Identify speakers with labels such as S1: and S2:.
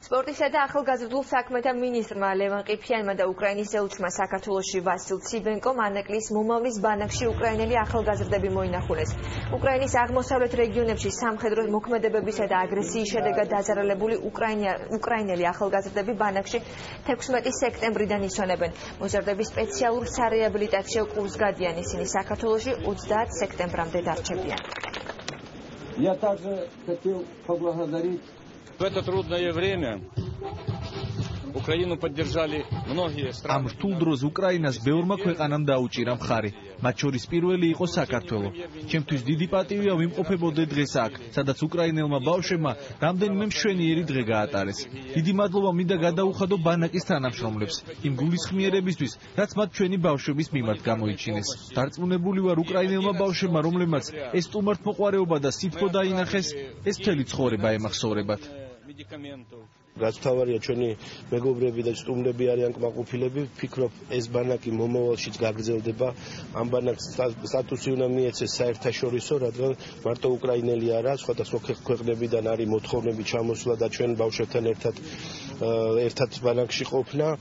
S1: სპორტისა და ახალგაზრდულ საქმეთა მინისტრმა ლევან ყიფიანმა და უკრაინის ელჩმა საქართველოში ვასილ ციბენკომ ანაკლის მომავლის ბანაკში უკრაინელი ახალგაზრდები მოინახულეს. უკრაინის აღმოსავლეთ რეგიონებში სამხედრო მოქმედებებისა და აგრესიის შედეგად დაძარალებული უკრაინელი ახალგაზრდები ბანაკში 16 სექტემბრიდან ისვენებენ. მოზარდები სპეციალურ სარეაბილიტაციო კურსს გადიან, ისინი საქართველოში 30 სექტემბრამდე დარჩებიან.
S2: Я также хотел поблагодарить.
S3: В это трудное время Украину поддержали многие страны.
S4: Ამ რთულ დროს უკრაინას ბევრმა ქვეყანამ დაუჭირა მხარი. მათ შორის პირველი იყო საქართველო. ჩემთვის დიდი პატივია ვიმყოფებოდე დღეს აქ, სადაც უკრაინელმა ბავშვებმა რამდენიმე მშვენიერი დღე გაატარეს. დიდი მადლობა მინდა გადაუხადო ბანაკის თანამშრომლებს, იმ გულისხმიერებისთვის, რაც მათ ჩვენი ბავშვების მიმართ გამოიჩინეს. დარწმუნებული ვარ უკრაინელმა ბავშვებმა, რომლებმაც ეს სტუმართმოყვარეობა და სითბო დაინახეს, ეს მთელი ცხოვრება ემახსოვრებათ.
S5: რაც თავარია ჩვენი მეგობრები და სტუმრები არიან კმაყოფილები, ვფიქრობ ეს ბანაკი მომავალშიც გაგრძელდება. ამ ბანაკს სტატუსი უნდა მიეცეს საერთაშორისო, რადგან მარტო უკრაინელი არა, სხვადასხვა ქვეყნებიდან არის მოთხოვნები ჩამოსვლა და ჩვენ ბავშვებთან ერთად ბანაკში ყოფნა.